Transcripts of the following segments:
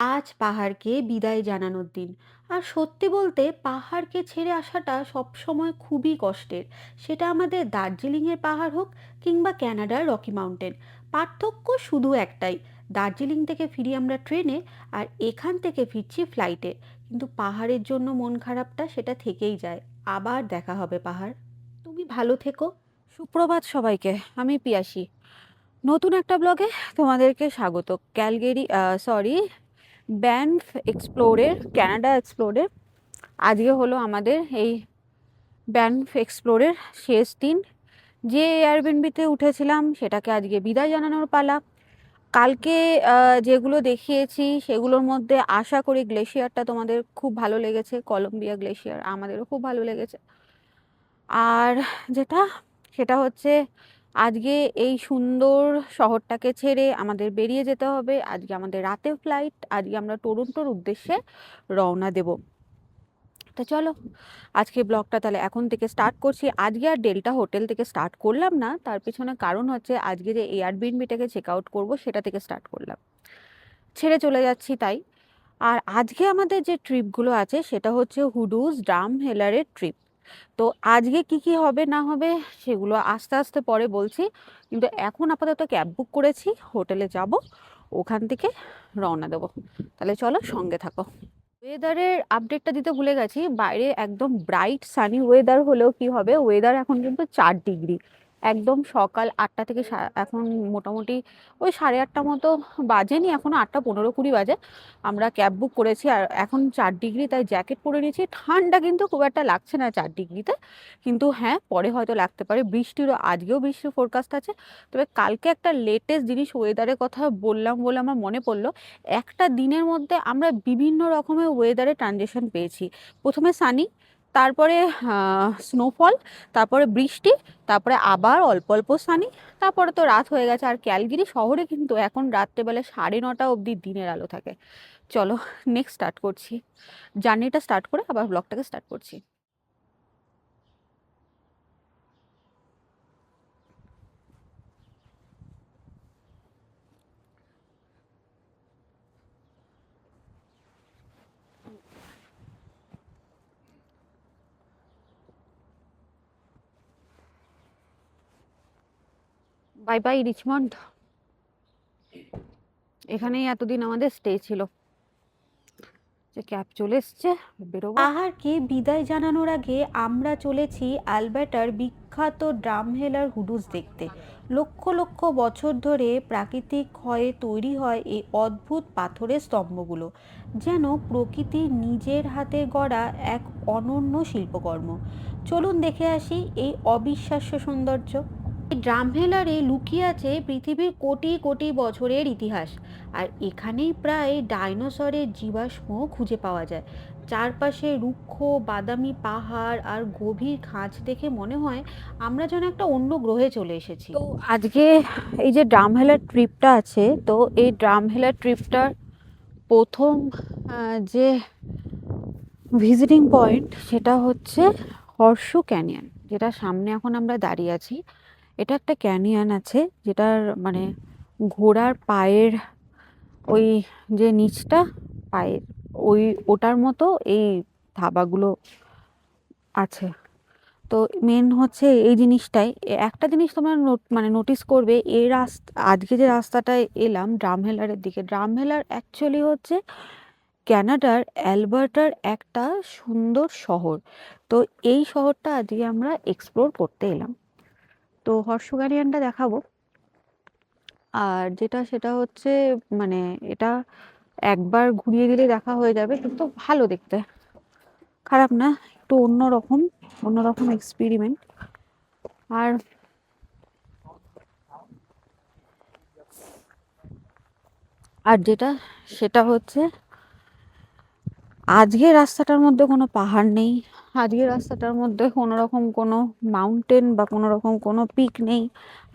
আজ পাহাড়কে বিদায় জানানোর দিন। আর সত্যি বলতে পাহাড়কে ছেড়ে আসাটা সবসময় খুবই কষ্টের। সেটা আমাদের দার্জিলিংয়ের পাহাড় হোক কিংবা ক্যানাডার রকি মাউন্টেন। পার্থক্য শুধু একটাই, দার্জিলিং থেকে ফিরি আমরা ট্রেনে, আর এখান থেকে ফিরছি ফ্লাইটে। কিন্তু পাহাড়ের জন্য মন খারাপটা সেটা থেকেই যায়। আবার দেখা হবে পাহাড়। তুমি ভালো থেকো। সুপ্রভাত সবাইকে। আমি পিয়াসী। নতুন একটা ব্লগে তোমাদেরকে স্বাগত। সরি, ব্যানফ এক্সপ্লোরের, ক্যানাডা এক্সপ্লোরের আজকে হলো আমাদের এই ব্যানফ এক্সপ্লোরের শেষ দিন। যে এয়ারবিএনবিতে উঠেছিলাম সেটাকে আজকে বিদায় জানানোর পালা। কালকে যেগুলো দেখিয়েছি সেগুলোর মধ্যে আশা করি গ্লেশিয়ারটা তোমাদের খুব ভালো লেগেছে। কলম্বিয়া গ্লেশিয়ার আমাদেরও খুব ভালো লেগেছে। আর যেটা সেটা হচ্ছে আজকে এই সুন্দর শহরটাকে ছেড়ে আমাদের বেরিয়ে যেতে হবে। আজকে আমাদের রাতে ফ্লাইট। আজকে আমরা টরন্টোর উদ্দেশ্যে রওনা দেব। তো চলো আজকে ব্লগটা তাহলে এখন থেকে স্টার্ট করছি। আজকে আর ডেল্টা হোটেল থেকে স্টার্ট করলাম না, তার পিছনে কারণ হচ্ছে আজকে যে এয়ারবিএনবিটাকে চেক আউট করবো সেটা থেকে স্টার্ট করলাম, ছেড়ে চলে যাচ্ছি তাই। আর আজকে আমাদের যে ট্রিপগুলো আছে সেটা হচ্ছে হুডুস ড্রাম হেলারের ট্রিপ। তো আজকে কি কি হবে না হবে সেগুলো আস্তে আস্তে পরে বলছি, কিন্তু এখন আপাতত ক্যাব বুক করেছি, হোটেলে যাব, ওখান থেকে রওনা দেবো। তাহলে চলো সঙ্গে থাকো। ওয়েদারের আপডেটটা দিতে ভুলে গেছি। বাইরে একদম ব্রাইট সানি ওয়েদার হলেও কি হবে, ওয়েদার এখন কিন্তু 4 ডিগ্রি। একদম সকাল 8টা থেকে এখন মোটামুটি ওই 8:30 মতো বাজেনি, এখনো 8:15-20 বাজে। আমরা ক্যাব বুক করেছি আর এখন 4 ডিগ্রি, তাই জ্যাকেট পরে নিয়েছি। ঠান্ডা কিন্তু খুব একটা লাগছে না 4 ডিগ্রিতে, কিন্তু হ্যাঁ পরে হয়তো লাগতে পারে। বৃষ্টিরও, আজকেও বৃষ্টির ফোরকাস্ট আছে। তবে কালকে একটা লেটেস্ট জিনিস ওয়েদারের কথা বললাম বলে আমার মনে পড়লো। একটা দিনের মধ্যে আমরা বিভিন্ন রকমের ওয়েদারে ট্রানজিশন পেয়েছি। প্রথমে সানি, তারপরে স্নোফল, তারপরে বৃষ্টি, তারপরে আবার অল্প অল্প সানি, তারপরে তো রাত হয়ে গেছে। আর ক্যালগেরি শহরে কিন্তু এখন রাত্রেবেলা 9:30 অবধি দিনের আলো থাকে। চলো নেক্সট স্টার্ট করছি, জার্নিটা স্টার্ট করে আবার ব্লগটাকে স্টার্ট করছি। Bye bye Richmond. এখানেই এতদিন আমাদের স্টে ছিল। যে ক্যাব চলে এসছে, বেরোবো। পাহাড়কে বিদায় জানানোর আগে আমরা চলেছি আলবার্টার বিখ্যাত ড্রামহেলার হুডুস দেখতে। লক্ষ লক্ষ বছর ধরে প্রাকৃতিক ক্ষয়ে তৈরি হয় এই অদ্ভুত পাথরের স্তম্ভগুলো, যেন প্রকৃতির নিজের হাতে গড়া এক অনন্য শিল্পকর্ম। চলুন দেখে আসি এই অবিশ্বাস্য সৌন্দর্য। এই ড্রামভেলারে লুকিয়ে আছে পৃথিবীর কোটি কোটি বছরের ইতিহাস। আর এখানেই প্রায় ডাইনোসরের জীবাশ্ম খুঁজে পাওয়া যায়। চারপাশে রুক্ষ বাদামি পাহাড় আর গভীর খাঁজ দেখে মনে হয় আমরা যেন একটা অন্য গ্রহে চলে এসেছি। তো আজকে এই যে ড্রামহেলার ট্রিপটা আছে, তো এই ড্রামহেলার ট্রিপটার প্রথম যে ভিজিটিং পয়েন্ট সেটা হচ্ছে হর্সু ক্যানিয়ন, যেটা সামনে এখন আমরা দাঁড়িয়ে আছি। এটা একটা ক্যানিয়ন আছে যেটার মানে ঘোড়ার পায়ের ওই যে নিচটা, পায়ের ওই ওটার মতো এই ধাবাগুলো আছে। তো মেন হচ্ছে এই জিনিসটাই। একটা জিনিস তোমরা মানে নোটিস করবে, এই রাস্তা আজকে যে রাস্তাটায় এলাম ড্রামহেলারের দিকে, ড্রামহেলার অ্যাকচুয়ালি হচ্ছে ক্যানাডার অ্যালবার্টার একটা সুন্দর শহর। তো এই শহরটা আজকে আমরা এক্সপ্লোর করতে এলাম। তো হর্স গ্যারিয়ানটা দেখাবো। আর যেটা সেটা হচ্ছে মানে এটা একবার ঘুরিয়ে দিলে দেখা হয়ে যাবে, কিন্তু ভালো দেখতে, খারাপ না। একটু অন্যরকম, অন্যরকম এক্সপেরিমেন্ট। আর আর যেটা সেটা হচ্ছে আজকের রাস্তাটার মধ্যে কোনো পাহাড় নেই। আজকের রাস্তাটার মধ্যে কোনো রকম কোনো মাউন্টেন বা কোনো রকম কোনো পিক নেই।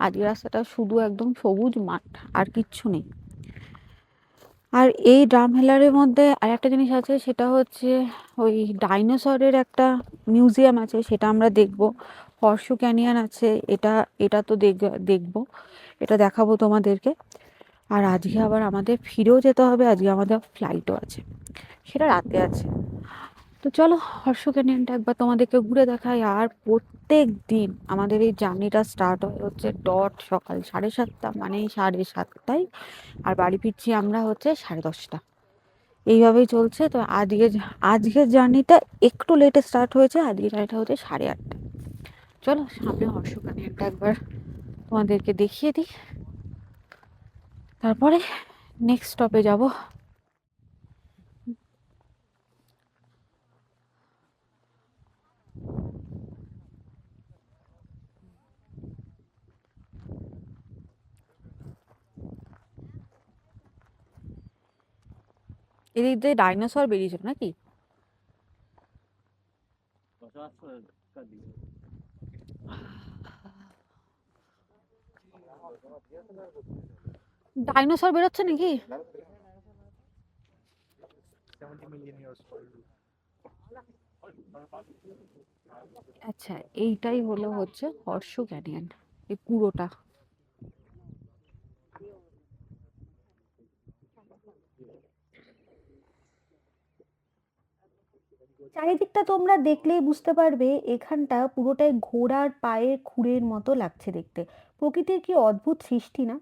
আজকের রাস্তাটা শুধু একদম সবুজ মাঠ, আর কিচ্ছু নেই। আর এই ড্রামহেলারের মধ্যে আর একটা জিনিস আছে, সেটা হচ্ছে ওই ডাইনোসরের একটা মিউজিয়াম আছে, সেটা আমরা দেখব। হর্সু ক্যানিয়ন আছে, এটা এটা তো দেখবো, এটা দেখাবো তোমাদেরকে। আর আজকে আবার আমাদের ফিরেও যেতে হবে, আজকে আমাদের ফ্লাইটও আছে, সেটা রাতে আছে। তো চলো হর্ষ ক্যানিয়নটা একবার তোমাদেরকে ঘুরে দেখাই। আর প্রত্যেক দিন আমাদের এই জার্নিটা স্টার্ট হয় হচ্ছে ডট সকাল 7:30, মানে 7:30টায়, আর বাড়ি ফিরছি আমরা হচ্ছে 10:30। এইভাবেই চলছে। তো আজকের জার্নিটা একটু লেটে স্টার্ট হয়েছে, আজকের জার্নিটা হচ্ছে 8:30। চলো সামনে হর্ষ ক্যানিয়নটা একবার তোমাদেরকে দেখিয়ে দিই, তারপরে নেক্সট স্টপে যাব। এদিক দিয়ে ডাইনোসর বেরিয়েছিল নাকি? ডাইনোসর বেরোচ্ছে নাকি? আচ্ছা, এইটাই হলো হচ্ছে হর্ষ ক্যানিয়ন, এই পুরোটা। চারিদিকটা তোমরা দেখলেই বুঝতে পারবে এখানটা পুরোটাই ঘোড়ার পায়ের খুরের মতো লাগছে দেখতে। প্রকৃতির কি অদ্ভুত সৃষ্টি না।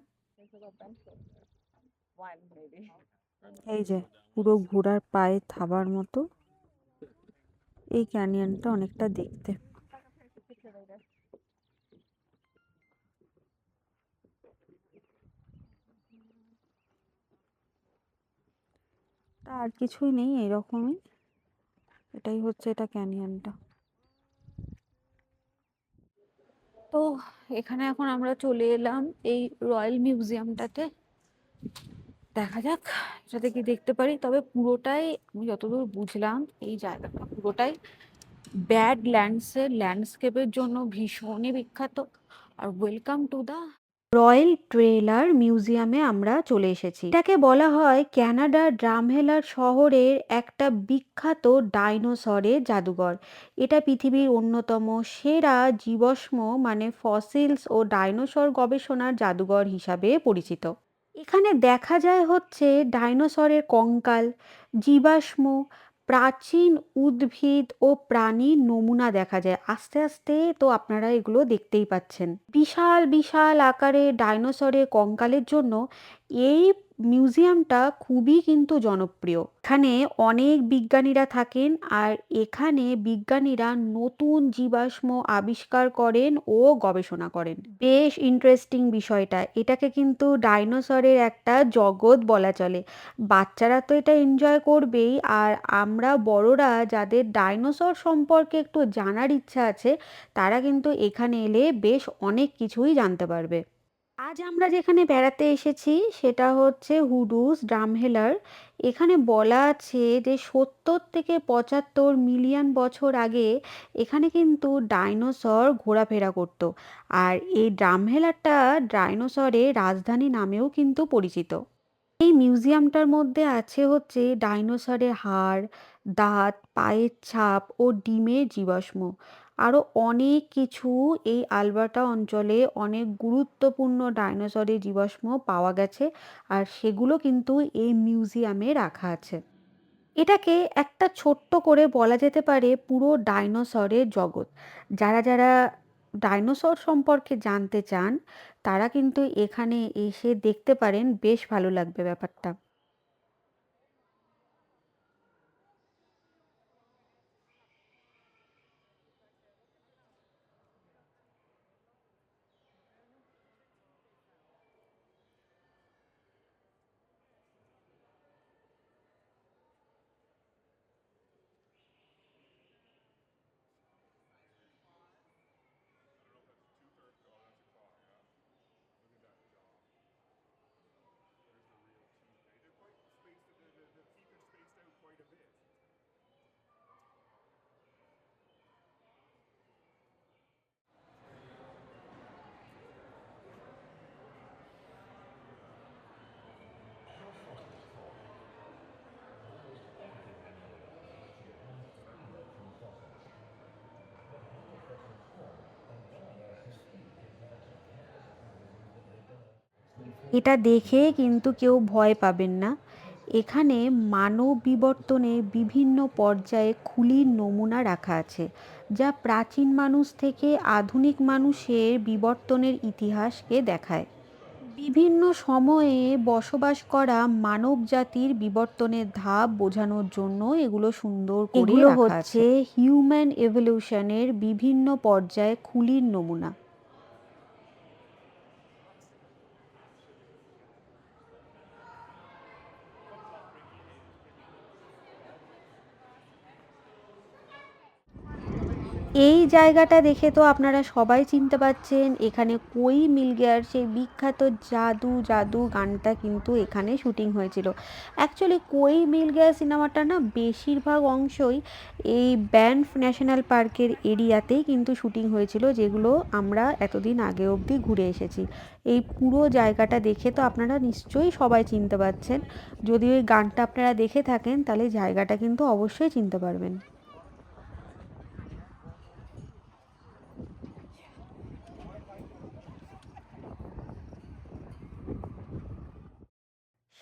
এই যে পুরো ঘোড়ার পায়ে থাবার মতো এই ক্যানিয়নটা অনেকটা দেখতে। তা আর কিছুই নেই, এরকমই। এটাই হচ্ছে এটা ক্যানিয়নটা। তো এখানে এখন আমরা চলে এলাম এই রয়্যাল মিউজিয়ামটাতে। দেখা যাক এটাতে কি দেখতে পারি। তবে পুরোটাই, আমি যতদূর বুঝলাম, এই জায়গাটা পুরোটাই ব্যাড ল্যান্ডসের ল্যান্ডস্কেপের জন্য ভীষণই বিখ্যাত। আর welcome to the Royal Tyrrell মিউজিয়ামে আমরা চলে এসেছি। এটাকে বলা হয় ক্যানাডার ড্রামহেলার শহরের একটা বিখ্যাত ডাইনোসরের জাদুঘর। এটা পৃথিবীর অন্যতম সেরা জীবাশ্ম মানে ফসিলস ও ডাইনোসর গবেষণার জাদুঘর হিসাবে পরিচিত। এখানে দেখা যায় হচ্ছে ডাইনোসরের কঙ্কাল, জীবাশ্ম, প্রাচীন উদ্ভিদ ও প্রাণীর নমুনা দেখা যায়। আস্তে আস্তে তো আপনারা এগুলো দেখতেই পাচ্ছেন। বিশাল বিশাল আকারের ডাইনোসরের কঙ্কালের জন্য এই মিউজিয়ামটা খুবই কিন্তু জনপ্রিয়। এখানে অনেক বিজ্ঞানীরা থাকেন, আর এখানে বিজ্ঞানীরা নতুন জীবাশ্ম আবিষ্কার করেন ও গবেষণা করেন। বেশ ইন্টারেস্টিং বিষয়টা। এটাকে কিন্তু ডাইনোসরের একটা জগৎ বলা চলে। বাচ্চারা তো এটা এনজয় করবেই, আর আমরা বড়রা যাদের ডাইনোসর সম্পর্কে একটু জানার ইচ্ছা আছে, তারা কিন্তু এখানে এলে বেশ অনেক কিছুই জানতে পারবে। আজ আমরা যেখানে বেড়াতে এসেছি সেটা হচ্ছে হুডুস ড্রামহেলার। এখানে বলা আছে যে 70 থেকে 75 মিলিয়ন বছর আগে এখানে কিন্তু ডাইনোসর ঘোরাফেরা করতো। আর এই ড্রামহেলারটা ডাইনোসরের রাজধানী নামেও কিন্তু পরিচিত। এই মিউজিয়ামটার মধ্যে আছে হচ্ছে ডাইনোসরের হাড়, দাঁত, পায়ের ছাপ ও ডিমের জীবাশ্ম। আরও অনেক কিছু। এই আলবার্টা অঞ্চলে অনেক গুরুত্বপূর্ণ ডাইনোসরের জীবাশ্ম পাওয়া গেছে, আর সেগুলো কিন্তু এই মিউজিয়ামে রাখা আছে। এটাকে একটা ছোট্ট করে বলা যেতে পারে পুরো ডাইনোসরের জগৎ। যারা যারা ডাইনোসর সম্পর্কে জানতে চান, তারা কিন্তু এখানে এসে দেখতে পারেন, বেশ ভালো লাগবে ব্যাপারটা। এটা দেখে কিন্তু কেউ ভয় পাবেন না। এখানে মানব বিবর্তনে বিভিন্ন পর্যায়ে খুলির নমুনা রাখা আছে, যা প্রাচীন মানুষ থেকে আধুনিক মানুষের বিবর্তনের ইতিহাসকে দেখায়। বিভিন্ন সময়ে বসবাস করা মানব জাতির বিবর্তনের ধাপ বোঝানোর জন্য এগুলো সুন্দর করে এগুলো রাখা হচ্ছে আছে। হিউম্যান এভলিউশনের বিভিন্ন পর্যায়ে খুলির নমুনা। এই জায়গাটা দেখে তো আপনারা সবাই চিনতে পারছেন, এখানে কোই মিল গেয়ার সেই বিখ্যাত জাদু জাদু গানটা কিন্তু এখানে শুটিং হয়েছিল। অ্যাকচুয়ালি কোই মিল গেয়ার সিনেমাটা না বেশিরভাগ অংশই এই ব্যানফ ন্যাশনাল পার্কের এরিয়াতেই কিন্তু শুটিং হয়েছিল, যেগুলো আমরা এতদিন আগে অবধি ঘুরে এসেছি। এই পুরো জায়গাটা দেখে তো আপনারা নিশ্চয়ই সবাই চিনতে পারছেন। যদি ওই গানটা আপনারা দেখে থাকেন তাহলে জায়গাটা কিন্তু অবশ্যই চিনতে পারবেন।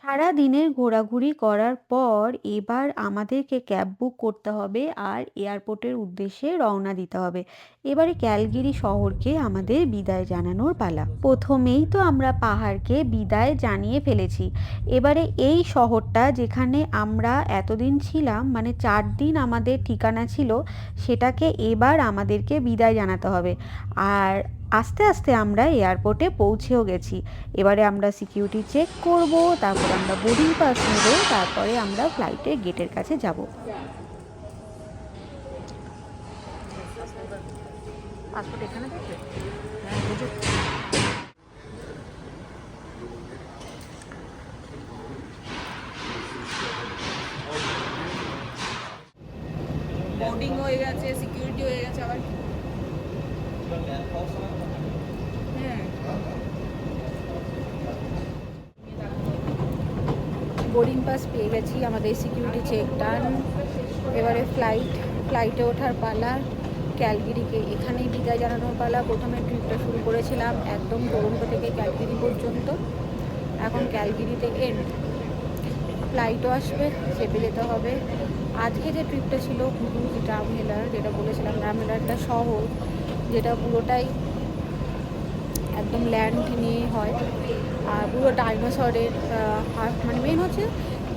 সারা দিনের ঘোরাঘুরি করার পর এবার আমাদেরকে ক্যাব বুক করতে হবে আর এয়ারপোর্টের উদ্দেশ্যে রওনা দিতে হবে। এবারে ক্যালগেরি শহরকে আমাদের বিদায় জানানোর পালা। প্রথমেই তো আমরা পাহাড়কে বিদায় জানিয়ে ফেলেছি। এবারে এই শহরটা যেখানে আমরা এতদিন ছিলাম, মানে 4 দিন আমাদের ঠিকানা ছিল, সেটাকে এবার আমাদেরকে বিদায় জানাতে হবে। আর আস্তে আস্তে আমরা এয়ারপোর্টে পৌঁছেও গেছি। এবারে আমরা সিকিউরিটি চেক করব, তারপর আমরা বোর্ডিং পাস নেব, তারপরে আমরা ফ্লাইটের গেটের কাছে যাব। পাসপোর্ট এখানে থাকবে। বোর্ডিং হয়ে গেছে, সিকিউরিটি হয়ে গেছে আবার। হ্যাঁ, বোর্ডিং পাস পেয়ে গেছি, আমাদের সিকিউরিটি চেক ডান। এবারে ফ্লাইটে ওঠার পালা। ক্যালগেরিকে এখানেই বিদায় জানানোর পালা। প্রথমে ট্রিপটা শুরু করেছিলাম একদম টরন্টো থেকে ক্যালগেরি পর্যন্ত, এখন ক্যালগেরিতে এন্ড। ফ্লাইটও আসবে, চেপে যেতে হবে। আজকে যে ট্রিপটা ছিল হুডুজ ড্রামহেলার, যেটা বলেছিলাম ড্রামহেলার একটা শহর, যেটা পুরোটাই একদম ল্যান্ড নিয়ে হয়, আর পুরো ডাইনোসরের মানে মেন হচ্ছে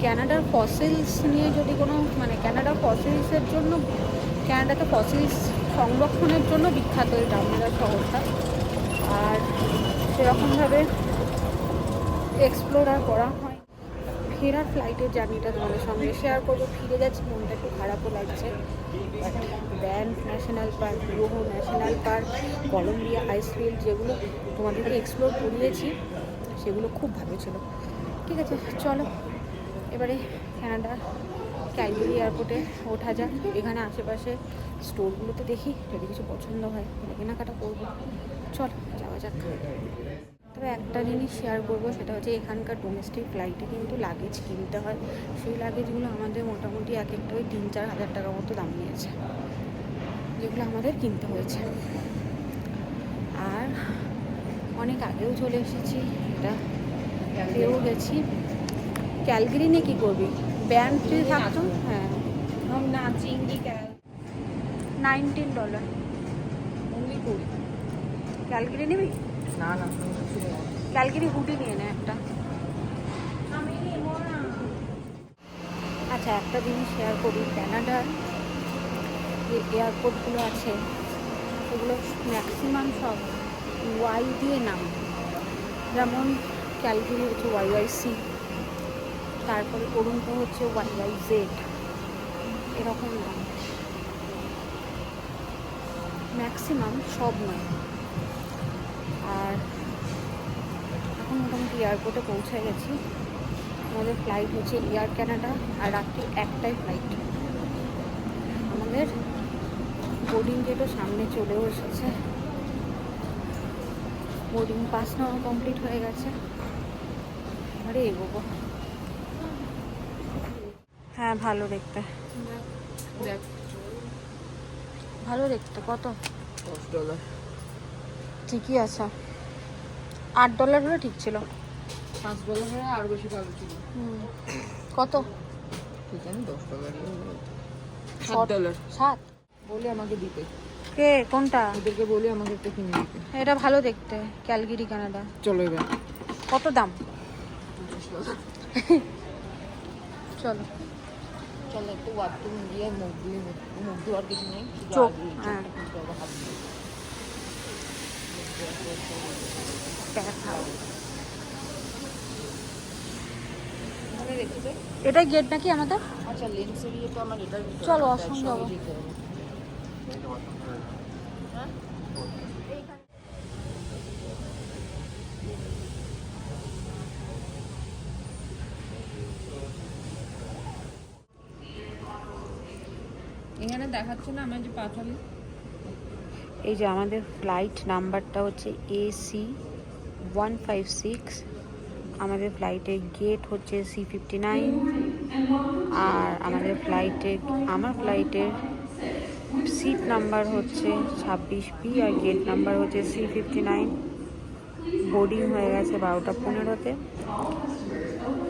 ক্যানাডার ফসিলস নিয়ে, যদি কোনো মানে ক্যানাডার ফসিলসের জন্য, ক্যানাডাতে ফসিলস সংরক্ষণের জন্য বিখ্যাত এই ড্রামহেলার শহরটা। আর সেরকমভাবে এক্সপ্লোর আর করা হয়। ফেরার ফ্লাইটের জার্নিটা তোমাদের সঙ্গে শেয়ার করবো। ফিরে যাচ্ছি, মনটা একটু খারাপও লাগছে। But Banff National Park, Yoho National Park, Columbia Icefield, যেগুলো তোমাদেরকে এক্সপ্লোর করিয়েছি, সেগুলো খুব ভালো ছিল। ঠিক আছে, চলো এবারে ক্যানাডা ক্যালগেরি এয়ারপোর্টে ওঠা যাক। এখানে আশেপাশে স্টোরগুলোতে দেখি যদি কিছু পছন্দ হয় কেনাকাটা করবো। চল যাওয়া যাক। তবে একটা জিনিস শেয়ার করবো, সেটা হচ্ছে এখানকার ডোমেস্টিক ফ্লাইটে কিন্তু লাগেজ কিনতে হয়। সেই লাগেজগুলো আমাদের মোটামুটি এক একটা ওই 3-4 হাজার টাকা মতো দাম নিয়েছে, যেগুলো আমাদের কিনতে হয়েছে। আর অনেক আগেও চলে এসেছি, এটা পেয়েও গেছি। ক্যালগেরি নিয়ে কী করবি, ব্যান্ড ফ্রি থাকতো। হ্যাঁ, না চিংড়ি $19 অনলি 20। ক্যালগেরি নিবি? না না, ক্যালগেরি হুডি নিয়ে নে একটা। আচ্ছা, একটা জিনিস শেয়ার করি, ক্যানাডার যে এয়ারপোর্টগুলো আছে সেগুলো ম্যাক্সিমাম সব ওয়াই দিয়ে নাম। যেমন ক্যালগেরি হচ্ছে YYC, তারপরে টরন্টো হচ্ছে YYZ, এরকম নাম ম্যাক্সিমাম, সব নয়। আর এখন মোটামুটি এয়ারপোর্টে পৌঁছে গেছি। আমাদের ফ্লাইট হচ্ছে এয়ার ক্যানাডা, আর রাত্রি 1টায় ফ্লাইট। আমাদের বোর্ডিং গেটও সামনে চলেও এসেছে, বোর্ডিং পাস নেওয়া কমপ্লিট হয়ে গেছে। এবারে এগোবো। হ্যাঁ, ভালো দেখতে, ভালো দেখতে। কত? $10। ঠিকই আছে, $8 হলে ঠিক ছিল। $5 হয়ে আর বেশি ভালো ছিল। কত? ঠিক জানি $10 $7 7 বলে আমাকে দিতে, কে কোনটা? ওদেরকে বলে আমাকে একটা কিনে দিতে। এটা ভালো দেখতে, ক্যালগেরি কানাডা। চলো এবার কত দাম? $25। চলো চলো একটু বাথরুম গিয়ে মুখ ধোয়ার কিছু নেই, শুধু চোখ, আগে হ্যাঁ। মুখটা আবার হাত দিয়ে। দেখা। এখানে রেখে দে। এটাই গেট নাকি আমাদের? আচ্ছা লেন্সের ইয়ে তো আমার এটার ভিতরে, চলো, তার অসুবিধা সঙ্গে হবে। যেতে হবে। হ্যাঁ? এখানে দেখাচ্ছে না আমার যে পাঠালি। এই যে আমাদের ফ্লাইট নাম্বারটা হচ্ছে AC156। আমাদের ফ্লাইটের গেট হচ্ছে C59। আর আমাদের আমার ফ্লাইটের সিট নাম্বার হচ্ছে 26B আর গেট নাম্বার হচ্ছে C59। বোর্ডিং হয়ে গেছে 12:15-তে।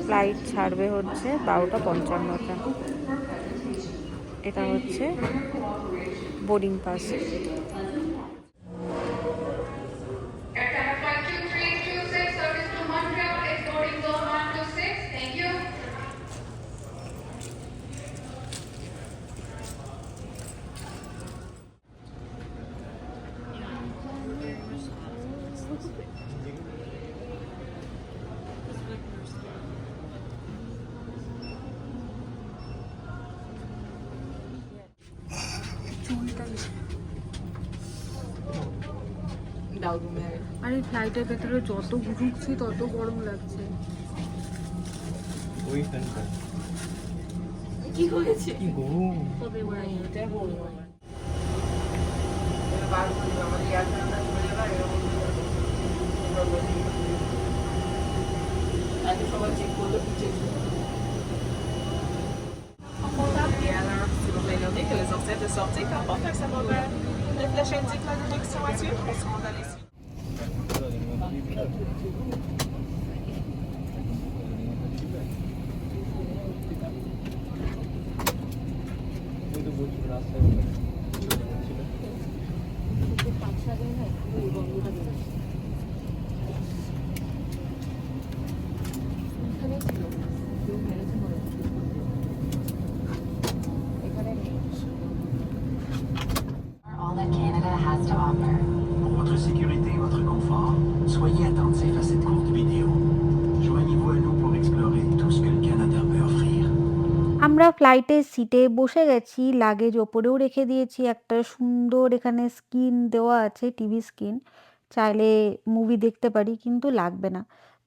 ফ্লাইট ছাড়বে হচ্ছে 12:55-তে। এটা হচ্ছে boarding pass. Aircraft flight 2326, service to Montreal, exploring zone 126. Thank you. দাও তুমি আগে। আর এই ফ্লাইটের ভেতরে যত ঢুকছি তত গরম লাগছে। কি হয়েছে? কি গরম। এটা বলবো না। বার করে দিও, আমাদের এয়ারপ্লেনটা চলে যাবে এরকম আগে সবাই চেক করলো কি check Les ancêtres de sortie, quand on fait sa mobile, les flèches indiquent la direction à suivre. Elles seront dans les All that Canada has to offer. Pour votre sécurité et votre confort, soyez attentifs à cette courte vidéo. Joignez-vous à nous pour explorer tout ce que le Canada peut offrir. আমরা ফ্লাইটের সিটে বসে গেছি, luggage ওপরেও রেখে দিয়েছি। একটা সুন্দর এখানে স্ক্রিন দেওয়া আছে, টিভি স্ক্রিন, চাইলে মুভি দেখতে পারি, কিন্তু লাগবে না।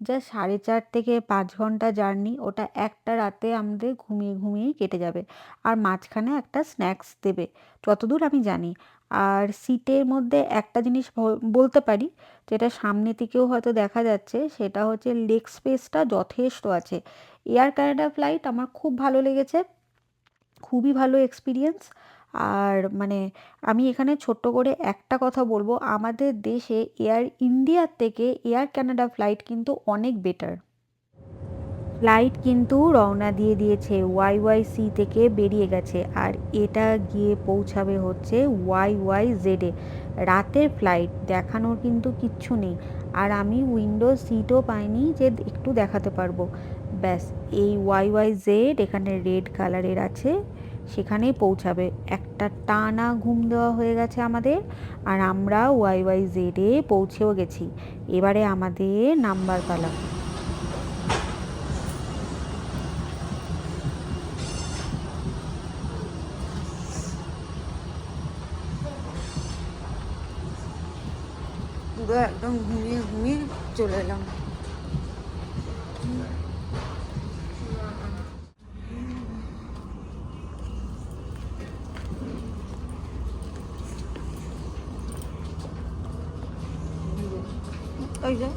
যা 4.5 থেকে 5 ঘন্টা জার্নি, ওটা একটা রাতে আমাদের ঘুমিয়ে ঘুমিয়েই কেটে যাবে। আর মাঝখানে একটা স্ন্যাক্স দেবে যতদূর আমি জানি। আর সিটের মধ্যে একটা জিনিস বলতে পারি, যেটা সামনে থেকেও হয়তো দেখা যাচ্ছে, সেটা হচ্ছে লেগ স্পেসটা যথেষ্ট আছে। এয়ার কানাডা ফ্লাইট আমার খুব ভালো লেগেছে, খুবই ভালো এক্সপিরিয়েন্স। আর মানে আমি এখানে ছোট্ট করে একটা কথা বলবো, আমাদের দেশে এয়ার ইন্ডিয়ার থেকে এয়ার কানাডা ফ্লাইট কিন্তু অনেক বেটার। ফ্লাইট কিন্তু রওনা দিয়ে দিয়েছে, YYC থেকে বেরিয়ে গেছে, আর এটা গিয়ে পৌঁছাবে হচ্ছে YYZ-এ। রাতের ফ্লাইট, দেখানোর কিন্তু কিচ্ছু নেই। আর আমি উইন্ডো সিটও পাইনি যে একটু দেখাতে পারবো। ব্যাস, এই YYZ এখানে রেড কালারের আছে, সেখানেই পৌঁছাবে। একটা টানা ঘুম দেওয়া হয়ে গেছে আমাদের, আর আমরা YYZ-এ পৌঁছেও গেছি। এবারে আমাদের নাম্বার পালা। পুরো একদম ঘুমিয়ে ঘুমিয়ে চলে এলাম। ওই যে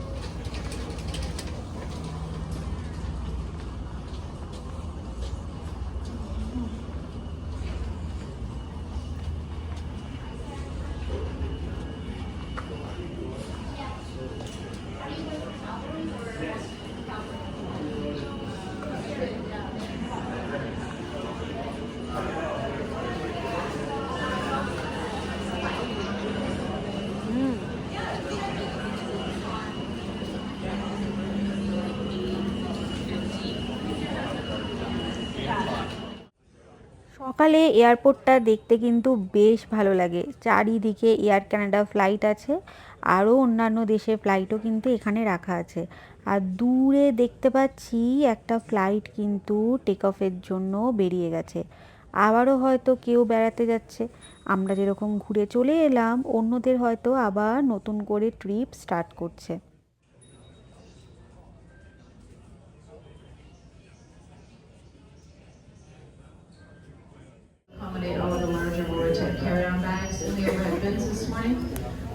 সকালে এয়ারপোর্টটা দেখতে কিন্তু বেশ ভালো লাগে। চারিদিকে এয়ার কানাডা ফ্লাইট আছে, আরও অন্যান্য দেশের ফ্লাইটও কিন্তু এখানে রাখা আছে। আর দূরে দেখতে পাচ্ছি একটা ফ্লাইট কিন্তু টেক অফের জন্য বেরিয়ে গেছে। আবারও হয়তো কেউ বেড়াতে যাচ্ছে। আমরা যেরকম ঘুরে চলে এলাম, অন্যদের হয়তো আবার নতুন করে ট্রিপ স্টার্ট করছে। Accommodate all of the larger Lorotype carry-on bags in the overhead bins this morning.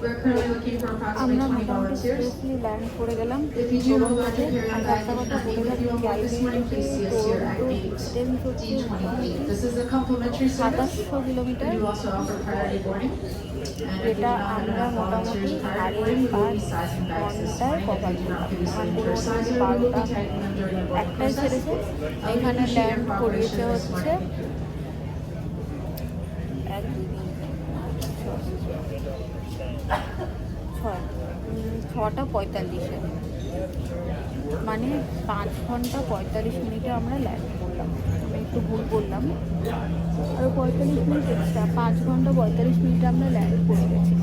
We're currently looking for approximately আমরা 20 মোটামুটি volunteers. সেফলি ল্যান্ড করে গেলাম If you do have a larger টরন্টোতে। carry-on আর bag একটা and কথা you বলে need to রাখি, be on board this morning, please see us here at Calgary gate distance হচ্ছে D28. This is a complimentary service. 2700 kilometre, We do also offer priority boarding. And if you do যেটা not আমরা have মোটামুটি volunteers priority সাড়ে boarding, we will be 5 sizing bags this ঘন্টায় morning. Cover If you do not করলাম। previously R enter a পুরোনো sizer, we will বারোটা be tightening them during the boarding একটাই process. ছেড়েছে। We এখানে appreciate your land করিয়েছে cooperation this হচ্ছে morning. 6:45-এ, মানে 5 ঘন্টা 45 মিনিটে আমরা ল্যান্ড করলাম। আমি একটু ভুল বললাম, আর 45 মিনিট এক্সট্রা, 5 ঘন্টা 45 মিনিটে আমরা ল্যান্ড করে গেছি।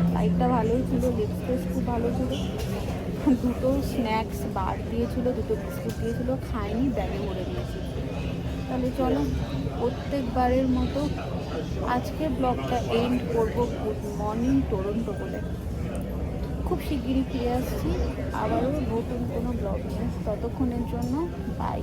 ফ্লাইটটা ভালোই ছিল, লেগ স্পেস খুব ভালো ছিল। দুটো স্ন্যাক্স বার দিয়েছিল, দুটো বিস্কুট দিয়েছিল, খাইনি, ব্যাগে ভরে নিয়েছি। তাহলে চলো প্রত্যেকবারের মতো আজকের ব্লগটা এন্ড করব গুড মর্নিং টরন্টো বলে। খুব শিগগিরই ফিরে আসছি আবারও নতুন কোনো ব্লগ নিয়ে। ততক্ষণের জন্য বাই।